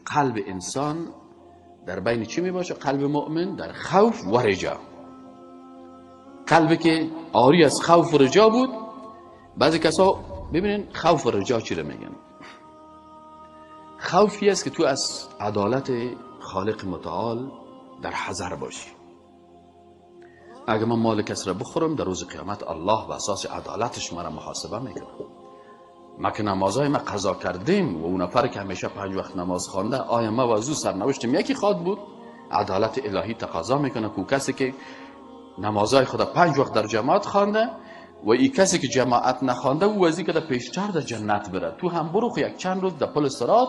قلب انسان در بین چی می باشه؟ قلب مؤمن در خوف و رجا. قلبی که آری از خوف و رجا بود. بعضی کسا ببینین خوف و رجا چی رو میگن. خوفی است که تو از عدالت خالق متعال در حذر باشی. اگه من مال کس را بخورم در روز قیامت الله به اساس عدالتش مرا محاسبه میکنه. ما که نمازهای ما قضا کردیم و اون نفر که همیشه 5 وقت نماز خوانده، آیا ما وضو سرنوشتم یکی خواد بود؟ عدالت الهی تقاضا میکنه که کسی که نمازهای خدا 5 وقت در جماعت خوانده و این کسی که جماعت نخوانده او وزی که در پیشتر در جنت بره. تو هم برو یک چند روز در پل صراط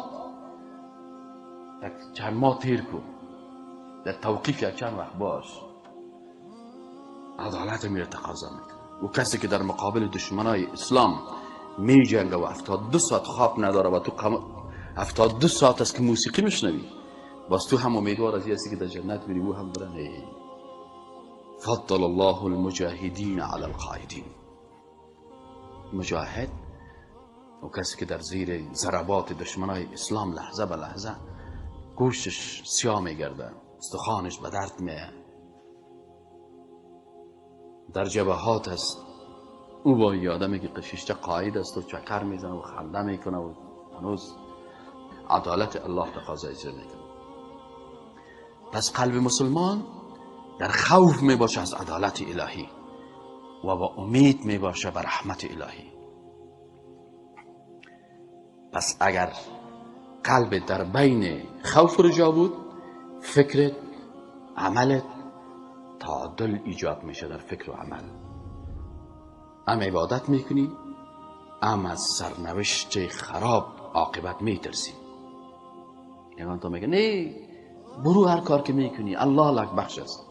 یک چند ماه تیر کن، در توقیف یک چند وقت باش. عدالت میره تقاضا میکنه. و کسی که در مقابل دشمنای اسلام می جنگه و 72 ساعت خواب نداره و تو 72 ساعت است که موسیقی میشنوی، باز تو هم امیدوار از یکی که در جنت بری او هم برن. فضل الله المجاهدین علی القاعدین. مجاهد و کسی که در زیر ضربات دشمنای اسلام لحظه به لحظه گوشتش سیاه میگرده، استخوانش به درد میه، در جبهات است، او با یادمه که قشیشته قاید است و چکر میزنه و خنده میکنه و هنوز عدالت الله تقاضا اجرا میکنه. پس قلب مسلمان در خوف میباشه از عدالت الهی و با امید میباشه بر رحمت الهی. پس اگر قلب در بین خوف و رجا بود، فکرت، عملت تعادل ایجاد میشه در فکر و عمل. ام عبادت میکنی، ام از سرنوشت خراب عاقبت میترسی. یعنی تو میگه نه برو هر کار که میکنی الله لک بخش است.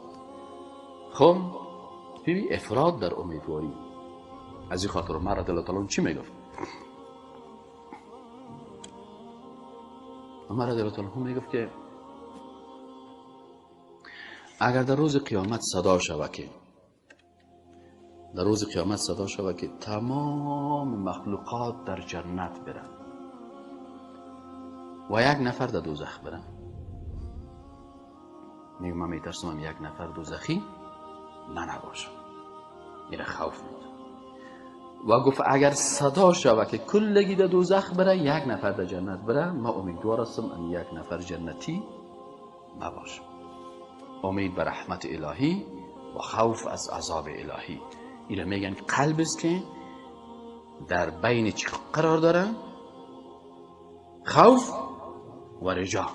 خب ببین افراد در امیدواری. از این خاطر عمر رضی الله تعالی چی میگفت؟ عمر رضی الله تعالی میگفت که اگر در روز قیامت صدا شود که تمام مخلوقات در جنت برن و یک نفر در دوزخ برن، میگم من میترسم یک نفر دوزخی من نباشم، میره خوف میده. و گفت اگر صدا شود که کلگی در دوزخ بره یک نفر در جنت بره، ما امیدوار هستم ان یک نفر جنتی نباشم. امید به رحمت الهی و خوف از عذاب الهی. اینا میگن قلب است که در بین چی قرار داره؟ خوف و رجا.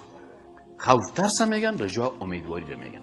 خوف ترس میگن، رجا امیدواری رو میگن.